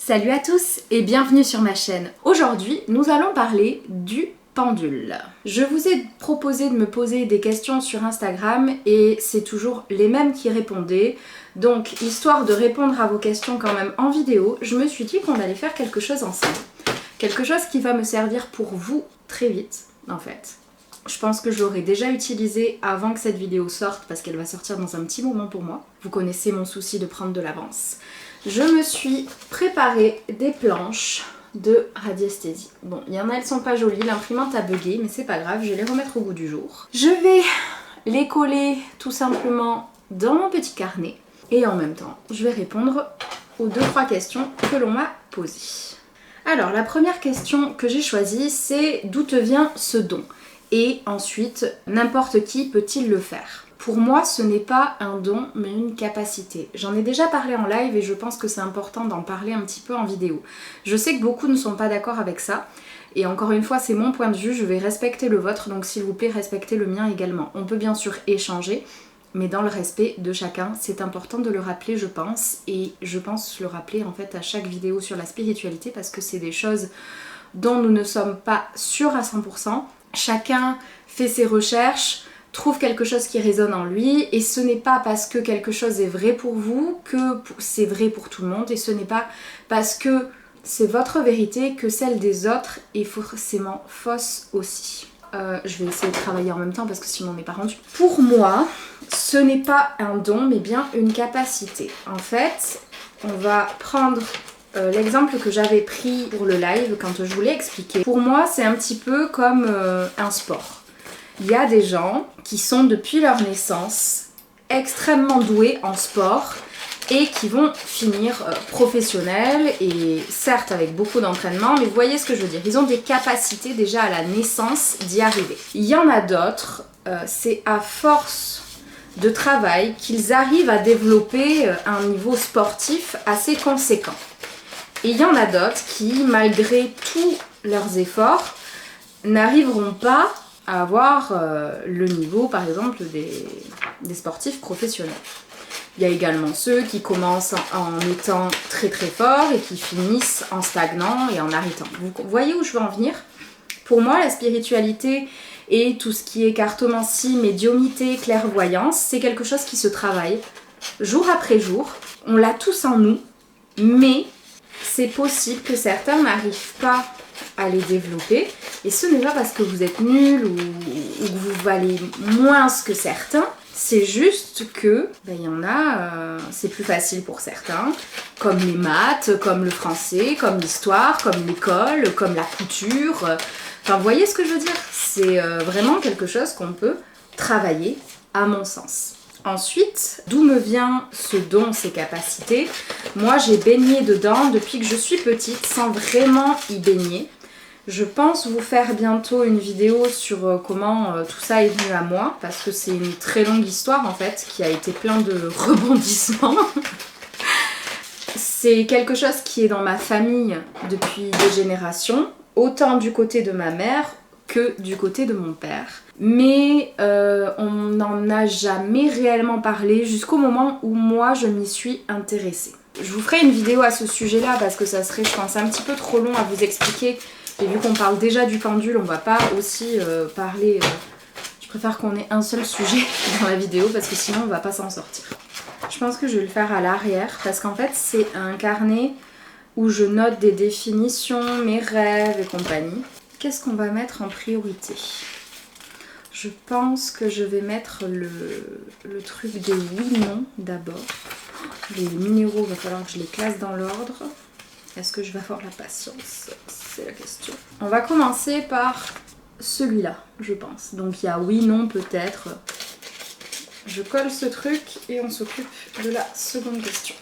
Salut à tous et bienvenue sur ma chaîne. Aujourd'hui, nous allons parler du pendule. Je vous ai proposé de me poser des questions sur Instagram et c'est toujours les mêmes qui répondaient. Donc, histoire de répondre à vos questions quand même en vidéo, je me suis dit qu'on allait faire quelque chose ensemble. Quelque chose qui va me servir pour vous très vite, en fait. Je pense que je l'aurais déjà utilisé avant que cette vidéo sorte parce qu'elle va sortir dans un petit moment pour moi. Vous connaissez mon souci de prendre de l'avance. Je me suis préparé des planches de radiesthésie. Bon, il y en a, elles sont pas jolies, l'imprimante a bugué, mais c'est pas grave, je vais les remettre au goût du jour. Je vais les coller tout simplement dans mon petit carnet et en même temps, je vais répondre aux 2-3 questions que l'on m'a posées. Alors, la première question que j'ai choisie, c'est d'où te vient ce don ? Et ensuite, n'importe qui peut-il le faire ? Pour moi, ce n'est pas un don, mais une capacité. J'en ai déjà parlé en live et je pense que c'est important d'en parler un petit peu en vidéo. Je sais que beaucoup ne sont pas d'accord avec ça. Et encore une fois, c'est mon point de vue, je vais respecter le vôtre, donc s'il vous plaît, respectez le mien également. On peut bien sûr échanger, mais dans le respect de chacun, c'est important de le rappeler, je pense. Et je pense le rappeler en fait à chaque vidéo sur la spiritualité parce que c'est des choses dont nous ne sommes pas sûrs à 100%. Chacun fait ses recherches, trouve quelque chose qui résonne en lui et ce n'est pas parce que quelque chose est vrai pour vous que c'est vrai pour tout le monde et ce n'est pas parce que c'est votre vérité que celle des autres est forcément fausse aussi. Je vais essayer de travailler en même temps parce que sinon on n'est pas rendu. Pour moi, ce n'est pas un don mais bien une capacité. En fait, on va prendre l'exemple que j'avais pris pour le live quand je vous l'ai expliqué. Pour moi, c'est un petit peu comme un sport. Il y a des gens qui sont depuis leur naissance extrêmement doués en sport et qui vont finir professionnels et certes avec beaucoup d'entraînement, mais vous voyez ce que je veux dire. Ils ont des capacités déjà à la naissance d'y arriver. Il y en a d'autres, c'est à force de travail qu'ils arrivent à développer un niveau sportif assez conséquent. Et il y en a d'autres qui, malgré tous leurs efforts, n'arriveront pas à avoir le niveau, par exemple, des sportifs professionnels. Il y a également ceux qui commencent en étant très très forts et qui finissent en stagnant et en arrêtant. Vous voyez où je veux en venir ? Pour moi, la spiritualité et tout ce qui est cartomancie, médiumnité, clairvoyance, c'est quelque chose qui se travaille jour après jour. On l'a tous en nous, mais c'est possible que certains n'arrivent pas à les développer et ce n'est pas parce que vous êtes nul ou que vous valez moins que certains, c'est juste que il y en a, c'est plus facile pour certains, comme les maths, comme le français, comme l'histoire, comme l'école, comme la couture, enfin vous voyez ce que je veux dire, c'est vraiment quelque chose qu'on peut travailler à mon sens. Ensuite, d'où me vient ce don, ces capacités ? Moi, j'ai baigné dedans depuis que je suis petite sans vraiment y baigner. Je pense vous faire bientôt une vidéo sur comment tout ça est venu à moi parce que c'est une très longue histoire en fait qui a été plein de rebondissements. C'est quelque chose qui est dans ma famille depuis des générations, autant du côté de ma mère que du côté de mon père. Mais on n'en a jamais réellement parlé jusqu'au moment où moi je m'y suis intéressée. Je vous ferai une vidéo à ce sujet-là parce que ça serait, je pense, un petit peu trop long à vous expliquer. Et vu qu'on parle déjà du pendule, on va pas aussi parler... je préfère qu'on ait un seul sujet dans la vidéo parce que sinon on va pas s'en sortir. Je pense que je vais le faire à l'arrière parce qu'en fait c'est un carnet où je note des définitions, mes rêves et compagnie. Qu'est-ce qu'on va mettre en priorité ? Je pense que je vais mettre le truc des oui-non d'abord. Les minéraux, il va falloir que je les classe dans l'ordre. Est-ce que je vais avoir la patience ? C'est la question. On va commencer par celui-là, je pense. Donc il y a oui, non, peut-être. Je colle ce truc et on s'occupe de la seconde question.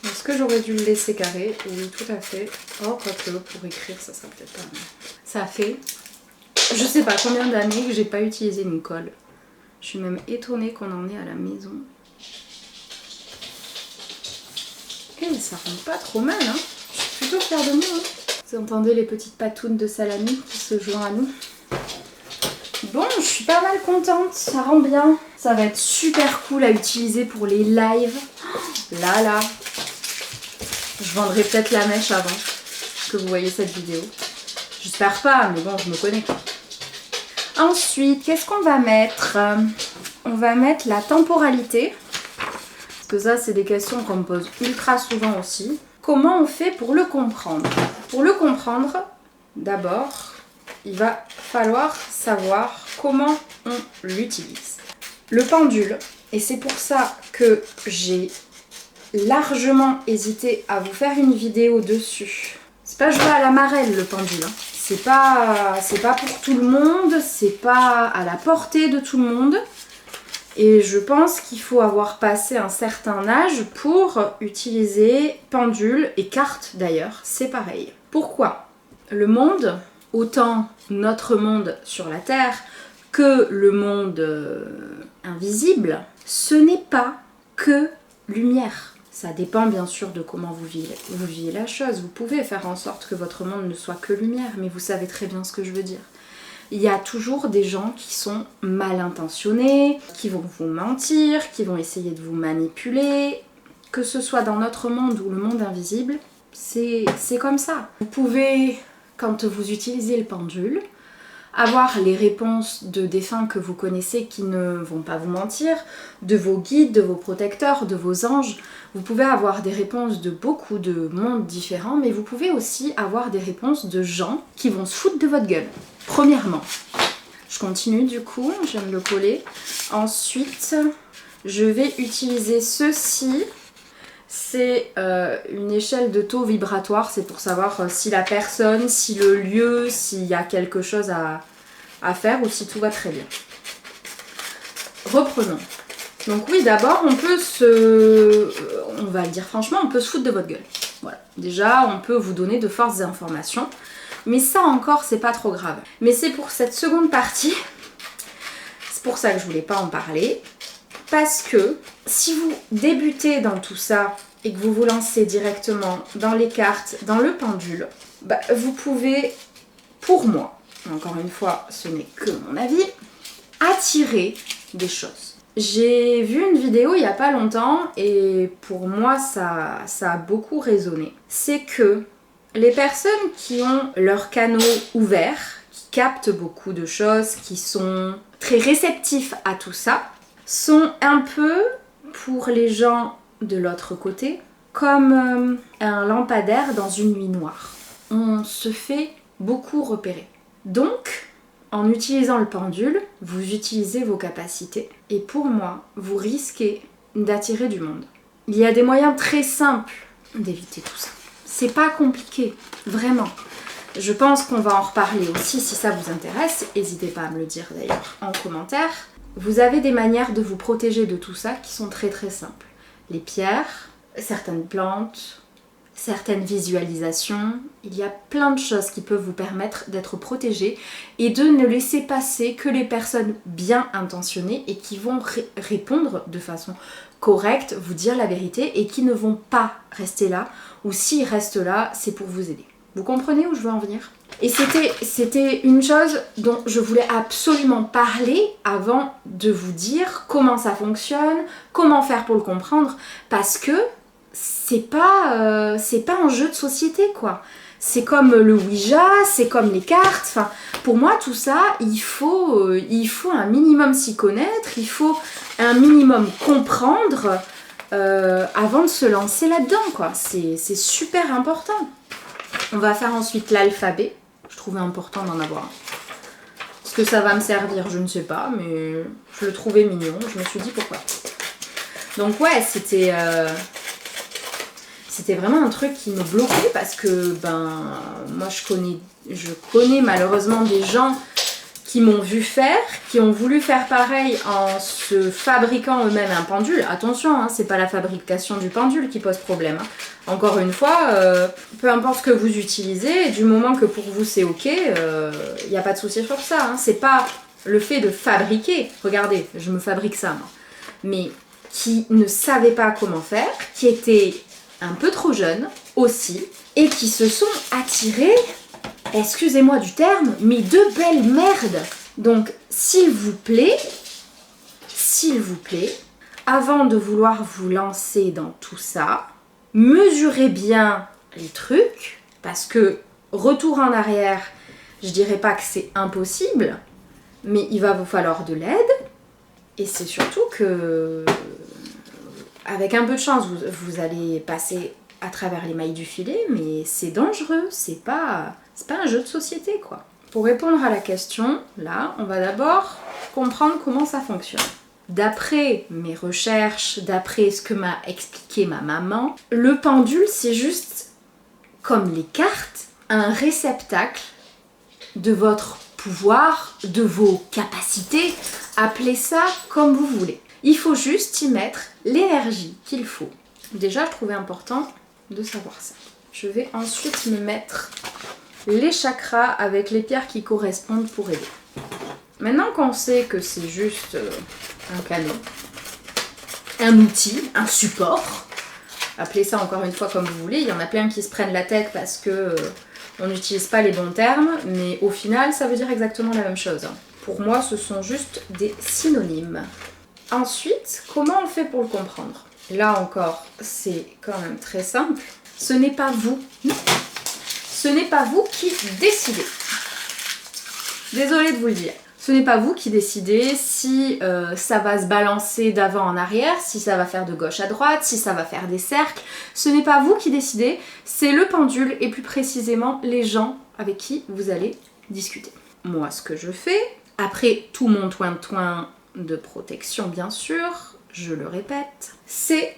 Est-ce que j'aurais dû le laisser carré ? Oui, tout à fait. Oh, quoique, pour écrire, ça sera peut-être pas mal. Ça fait... je sais pas combien d'années que j'ai pas utilisé une colle. Je suis même étonnée qu'on en ait à la maison. Et ça rend pas trop mal, hein. Je suis plutôt fière de moi, hein. Vous entendez les petites patounes de salami qui se joignent à nous. Bon, je suis pas mal contente, ça rend bien. Ça va être super cool à utiliser pour les lives. Là, Je vendrai peut-être la mèche avant que vous voyez cette vidéo. J'espère pas, mais bon, je me connais quoi. Ensuite, qu'est-ce qu'on va mettre? On va mettre la temporalité. Parce que ça, c'est des questions qu'on me pose ultra souvent aussi. Comment on fait pour le comprendre? Pour le comprendre, d'abord, il va falloir savoir comment on l'utilise. Le pendule, et c'est pour ça que j'ai largement hésité à vous faire une vidéo dessus. C'est pas jouer à la marelle le pendule, hein. C'est pas pour tout le monde, c'est pas à la portée de tout le monde. Et je pense qu'il faut avoir passé un certain âge pour utiliser pendule et carte d'ailleurs, c'est pareil. Pourquoi? Le monde, autant notre monde sur la Terre que le monde invisible, ce n'est pas que lumière. Ça dépend bien sûr de comment vous vivez la chose. Vous pouvez faire en sorte que votre monde ne soit que lumière, mais vous savez très bien ce que je veux dire. Il y a toujours des gens qui sont mal intentionnés, qui vont vous mentir, qui vont essayer de vous manipuler. Que ce soit dans notre monde ou le monde invisible, c'est comme ça. Vous pouvez, quand vous utilisez le pendule, avoir les réponses de défunts que vous connaissez qui ne vont pas vous mentir, de vos guides, de vos protecteurs, de vos anges. Vous pouvez avoir des réponses de beaucoup de mondes différents, mais vous pouvez aussi avoir des réponses de gens qui vont se foutre de votre gueule. Premièrement, je continue du coup, je viens de le coller. Ensuite, je vais utiliser ceci. C'est une échelle de taux vibratoire, c'est pour savoir si la personne, si le lieu, s'il y a quelque chose à faire ou si tout va très bien. Reprenons. Donc oui, d'abord, on va le dire franchement, on peut se foutre de votre gueule. Voilà. Déjà, on peut vous donner de fortes informations, mais ça encore, c'est pas trop grave. Mais c'est pour cette seconde partie, c'est pour ça que je voulais pas en parler. Parce que si vous débutez dans tout ça et que vous vous lancez directement dans les cartes, dans le pendule, vous pouvez, pour moi, encore une fois, ce n'est que mon avis, attirer des choses. J'ai vu une vidéo il n'y a pas longtemps et pour moi ça a beaucoup résonné. C'est que les personnes qui ont leurs canaux ouverts, qui captent beaucoup de choses, qui sont très réceptifs à tout ça, sont un peu, pour les gens de l'autre côté, comme un lampadaire dans une nuit noire. On se fait beaucoup repérer. Donc, en utilisant le pendule, vous utilisez vos capacités. Et pour moi, vous risquez d'attirer du monde. Il y a des moyens très simples d'éviter tout ça. C'est pas compliqué, vraiment. Je pense qu'on va en reparler aussi si ça vous intéresse. N'hésitez pas à me le dire d'ailleurs en commentaire. Vous avez des manières de vous protéger de tout ça qui sont très très simples. Les pierres, certaines plantes, certaines visualisations. Il y a plein de choses qui peuvent vous permettre d'être protégé et de ne laisser passer que les personnes bien intentionnées et qui vont répondre de façon correcte, vous dire la vérité et qui ne vont pas rester là. Ou s'ils restent là, c'est pour vous aider. Vous comprenez où je veux en venir ? Et c'était une chose dont je voulais absolument parler avant de vous dire comment ça fonctionne, comment faire pour le comprendre, parce que c'est pas un jeu de société quoi. C'est comme le Ouija, c'est comme les cartes, enfin pour moi tout ça, il faut un minimum s'y connaître, il faut un minimum comprendre avant de se lancer là-dedans quoi. C'est super important. On va faire ensuite l'alphabet. Je trouvais important d'en avoir un. Est-ce que ça va me servir? Je ne sais pas, mais je le trouvais mignon. Je me suis dit pourquoi. Donc ouais, c'était vraiment un truc qui me bloquait parce que moi je connais malheureusement des gens qui m'ont vu faire, qui ont voulu faire pareil en se fabriquant eux-mêmes un pendule. Attention, hein, c'est pas la fabrication du pendule qui pose problème. Hein. Encore une fois, peu importe ce que vous utilisez, du moment que pour vous c'est ok, y a pas de souci sur ça. Hein. C'est pas le fait de fabriquer, regardez, je me fabrique ça moi, mais qui ne savaient pas comment faire, qui étaient un peu trop jeunes aussi, et qui se sont attirés, excusez-moi du terme, mais de belles merdes. Donc, s'il vous plaît, avant de vouloir vous lancer dans tout ça, mesurez bien les trucs, parce que retour en arrière, je dirais pas que c'est impossible, mais il va vous falloir de l'aide. Et c'est surtout que, avec un peu de chance, vous allez passer à travers les mailles du filet, mais c'est dangereux, c'est pas un jeu de société, quoi. Pour répondre à la question, là, on va d'abord comprendre comment ça fonctionne. D'après mes recherches, d'après ce que m'a expliqué ma maman, le pendule, c'est juste, comme les cartes, un réceptacle de votre pouvoir, de vos capacités, appelez ça comme vous voulez. Il faut juste y mettre l'énergie qu'il faut. Déjà, je trouvais important de savoir ça. Je vais ensuite me mettre les chakras avec les pierres qui correspondent pour aider. Maintenant qu'on sait que c'est juste un canon, un outil, un support, appelez ça encore une fois comme vous voulez, il y en a plein qui se prennent la tête parce que on n'utilise pas les bons termes, mais au final ça veut dire exactement la même chose. Pour moi ce sont juste des synonymes. Ensuite, comment on fait pour le comprendre? Là encore, c'est quand même très simple. Ce n'est pas vous. Ce n'est pas vous qui décidez. Désolée de vous le dire. Ce n'est pas vous qui décidez si ça va se balancer d'avant en arrière, si ça va faire de gauche à droite, si ça va faire des cercles. Ce n'est pas vous qui décidez, c'est le pendule et plus précisément les gens avec qui vous allez discuter. Moi, ce que je fais, après tout mon toin-toin de protection bien sûr, je le répète, c'est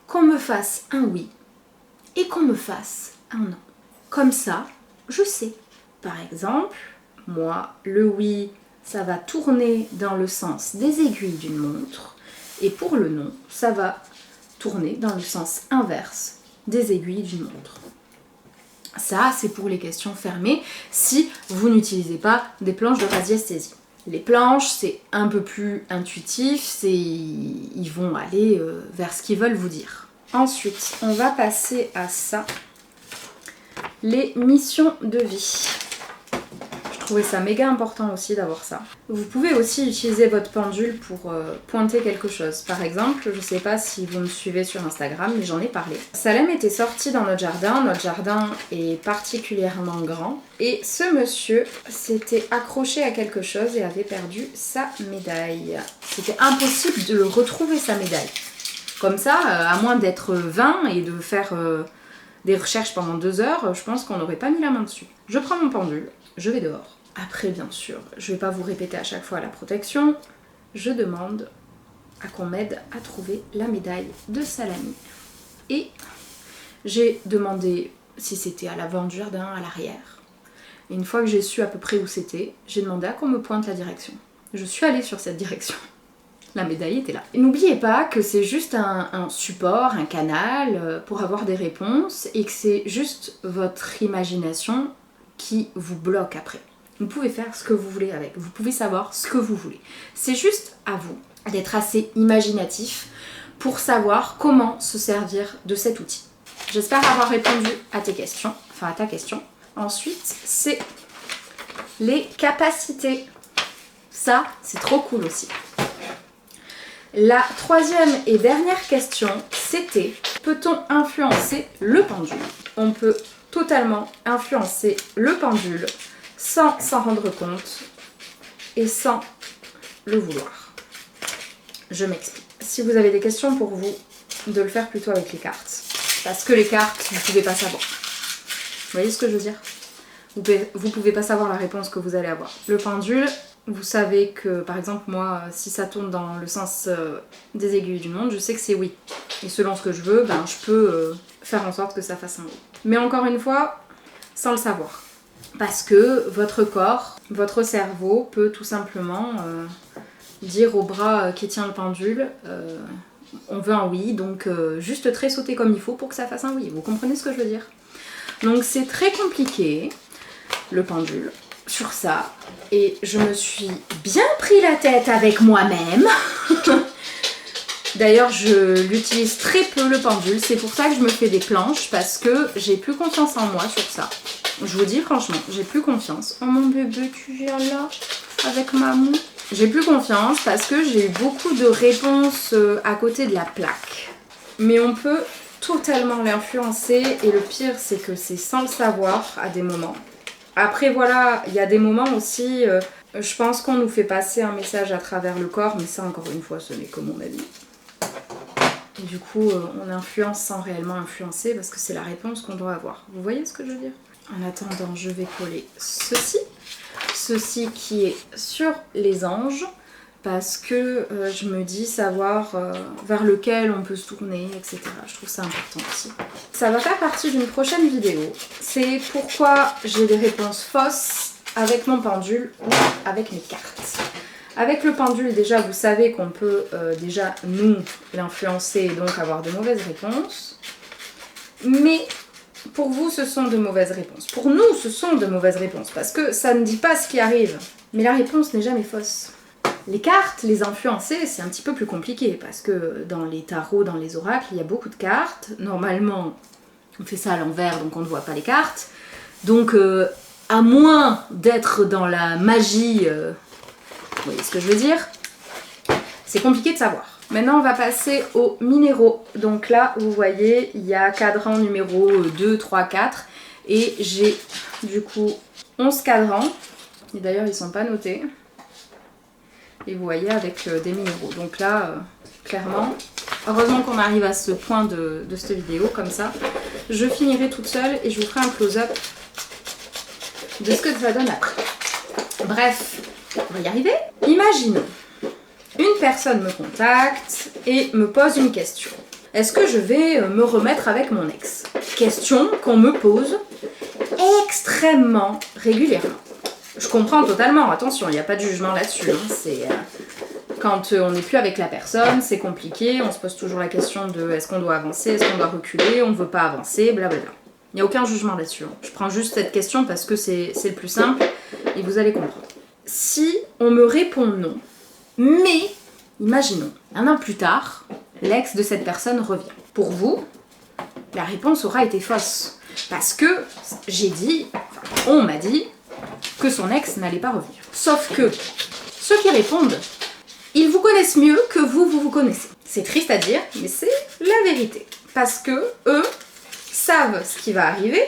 qu'on me fasse un oui et qu'on me fasse un non. Comme ça, je sais. Par exemple, moi, le oui, ça va tourner dans le sens des aiguilles d'une montre, et pour le non, ça va tourner dans le sens inverse des aiguilles d'une montre. Ça, c'est pour les questions fermées, si vous n'utilisez pas des planches de radiesthésie. Les planches, c'est un peu plus intuitif, ils vont aller vers ce qu'ils veulent vous dire. Ensuite, on va passer à ça, les missions de vie. Je trouvais ça méga important aussi d'avoir ça. Vous pouvez aussi utiliser votre pendule pour pointer quelque chose. Par exemple, je sais pas si vous me suivez sur Instagram, mais j'en ai parlé. Salem était sorti dans notre jardin est particulièrement grand, et ce monsieur s'était accroché à quelque chose et avait perdu sa médaille. C'était impossible de le retrouver, sa médaille. Comme ça, à moins d'être 20 et de faire des recherches pendant 2 heures, je pense qu'on n'aurait pas mis la main dessus. Je prends mon pendule, je vais dehors. Après, bien sûr, je vais pas vous répéter à chaque fois la protection. Je demande à qu'on m'aide à trouver la médaille de Salami. Et j'ai demandé si c'était à l'avant du jardin, à l'arrière. Et une fois que j'ai su à peu près où c'était, j'ai demandé à qu'on me pointe la direction. Je suis allée sur cette direction. La médaille était là. Et n'oubliez pas que c'est juste un support, un canal pour avoir des réponses, et que c'est juste votre imagination qui vous bloque après. Vous pouvez faire ce que vous voulez avec, vous pouvez savoir ce que vous voulez. C'est juste à vous d'être assez imaginatif pour savoir comment se servir de cet outil. J'espère avoir répondu à tes questions, enfin à ta question. Ensuite, c'est les capacités. Ça, c'est trop cool aussi. La troisième et dernière question, c'était: peut-on influencer le pendule? On peut totalement influencer le pendule sans s'en rendre compte et sans le vouloir. Je m'explique. Si vous avez des questions, pour vous, de le faire plutôt avec les cartes. Parce que les cartes, vous ne pouvez pas savoir. Vous voyez ce que je veux dire? Vous pouvez pas savoir la réponse que vous allez avoir. Le pendule, vous savez que, par exemple, moi, si ça tourne dans le sens des aiguilles d'une montre, je sais que c'est oui. Et selon ce que je veux, ben, je peux faire en sorte que ça fasse un oui. Mais encore une fois, sans le savoir. Parce que votre corps, votre cerveau peut tout simplement dire au bras qui tient le pendule on veut un oui, donc juste tressauter comme il faut pour que ça fasse un oui. Vous comprenez ce que je veux dire? Donc c'est très compliqué, le pendule, sur ça. Et je me suis bien pris la tête avec moi-même. D'ailleurs, je l'utilise très peu, le pendule. C'est pour ça que je me fais des planches, parce que j'ai plus confiance en moi sur ça. Je vous dis franchement, j'ai plus confiance. Oh mon bébé, tu viens là avec maman. J'ai plus confiance parce que j'ai eu beaucoup de réponses à côté de la plaque. Mais on peut totalement l'influencer et le pire c'est que c'est sans le savoir à des moments. Après voilà, il y a des moments aussi, je pense qu'on nous fait passer un message à travers le corps, mais ça encore une fois ce n'est que mon avis. Et du coup on influence sans réellement influencer parce que c'est la réponse qu'on doit avoir. Vous voyez ce que je veux dire? En attendant, je vais coller ceci. Ceci qui est sur les anges. Parce que je me dis savoir vers lequel on peut se tourner, etc. Je trouve ça important aussi. Ça va faire partie d'une prochaine vidéo. C'est pourquoi j'ai des réponses fausses avec mon pendule ou avec mes cartes. Avec le pendule, déjà, vous savez qu'on peut déjà nous l'influencer et donc avoir de mauvaises réponses. Mais pour vous, ce sont de mauvaises réponses. Pour nous, ce sont de mauvaises réponses parce que ça ne dit pas ce qui arrive. Mais la réponse n'est jamais fausse. Les cartes, les influencer, c'est un petit peu plus compliqué parce que dans les tarots, dans les oracles, il y a beaucoup de cartes. Normalement, on fait ça à l'envers, donc on ne voit pas les cartes. Donc, à moins d'être dans la magie, vous voyez ce que je veux dire, c'est compliqué de savoir. Maintenant, on va passer aux minéraux. Donc là, vous voyez, il y a cadran numéro 2, 3, 4. Et j'ai du coup 11 cadrans. Et d'ailleurs, ils ne sont pas notés. Et vous voyez avec des minéraux. Donc là, clairement, heureusement qu'on arrive à ce point de cette vidéo, comme ça. Je finirai toute seule et je vous ferai un close-up de ce que ça donne après. Bref, on va y arriver. Imaginons, une personne me contacte et me pose une question. Est-ce que je vais me remettre avec mon ex? Question qu'on me pose extrêmement régulièrement. Je comprends totalement, attention, il n'y a pas de jugement là-dessus. Hein. C'est quand on n'est plus avec la personne, c'est compliqué, on se pose toujours la question de est-ce qu'on doit avancer, est-ce qu'on doit reculer, on ne veut pas avancer, blablabla. Il n'y a aucun jugement là-dessus. Hein. Je prends juste cette question parce que c'est le plus simple et vous allez comprendre. Si on me répond non, mais imaginons, un an plus tard, l'ex de cette personne revient. Pour vous, la réponse aura été fausse. Parce que j'ai dit, enfin, on m'a dit que son ex n'allait pas revenir. Sauf que ceux qui répondent, ils vous connaissent mieux que vous connaissez. C'est triste à dire, mais c'est la vérité. Parce que eux savent ce qui va arriver,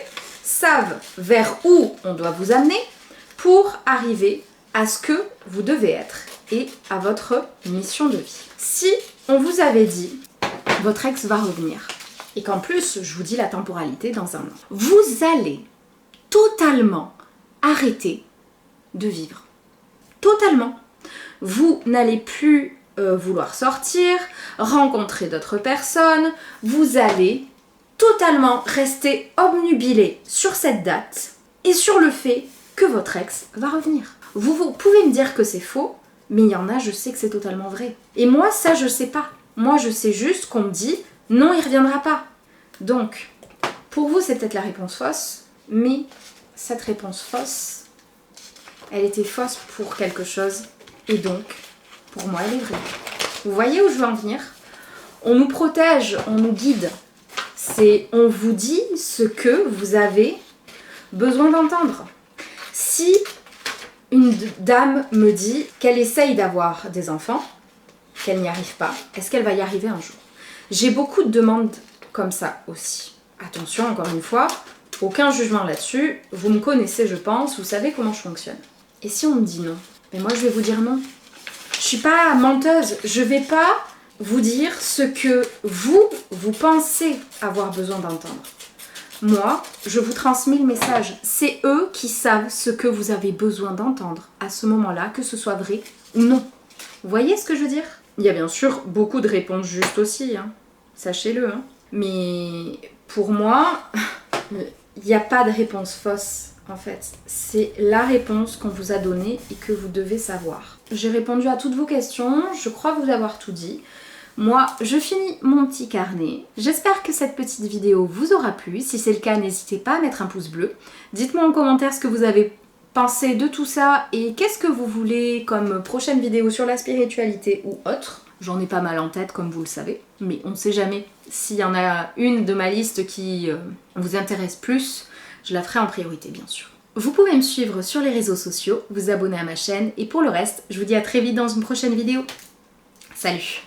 savent vers où on doit vous amener pour arriver à ce que vous devez être et à votre mission de vie. Si on vous avait dit, votre ex va revenir, et qu'en plus, je vous dis la temporalité dans un an, vous allez totalement arrêter de vivre. Totalement. Vous n'allez plus vouloir sortir, rencontrer d'autres personnes, vous allez totalement rester obnubilé sur cette date et sur le fait que votre ex va revenir. Vous pouvez me dire que c'est faux, mais il y en a, je sais que c'est totalement vrai. Et moi, ça, je sais pas. Moi, je sais juste qu'on me dit non, il reviendra pas. Donc, pour vous, c'est peut-être la réponse fausse, mais cette réponse fausse, elle était fausse pour quelque chose, et donc, pour moi, elle est vraie. Vous voyez où je veux en venir? On nous protège, on nous guide. On vous dit ce que vous avez besoin d'entendre. Si une dame me dit qu'elle essaye d'avoir des enfants, qu'elle n'y arrive pas, est-ce qu'elle va y arriver un jour? J'ai beaucoup de demandes comme ça aussi. Attention, encore une fois, aucun jugement là-dessus. Vous me connaissez, je pense, vous savez comment je fonctionne. Et si on me dit non? Mais moi, je vais vous dire non. Je suis pas menteuse, je vais pas vous dire ce que vous pensez avoir besoin d'entendre. Moi, je vous transmets le message. C'est eux qui savent ce que vous avez besoin d'entendre à ce moment-là, que ce soit vrai ou non. Vous voyez ce que je veux dire? Il y a bien sûr beaucoup de réponses justes aussi, hein. Sachez-le. Hein. Mais pour moi, il n'y a pas de réponse fausse. En fait, c'est la réponse qu'on vous a donnée et que vous devez savoir. J'ai répondu à toutes vos questions, je crois vous avoir tout dit. Moi, je finis mon petit carnet. J'espère que cette petite vidéo vous aura plu. Si c'est le cas, n'hésitez pas à mettre un pouce bleu. Dites-moi en commentaire ce que vous avez pensé de tout ça et qu'est-ce que vous voulez comme prochaine vidéo sur la spiritualité ou autre. J'en ai pas mal en tête, comme vous le savez, mais on ne sait jamais. S'il y en a une de ma liste qui vous intéresse plus, je la ferai en priorité, bien sûr. Vous pouvez me suivre sur les réseaux sociaux, vous abonner à ma chaîne, et pour le reste, je vous dis à très vite dans une prochaine vidéo. Salut!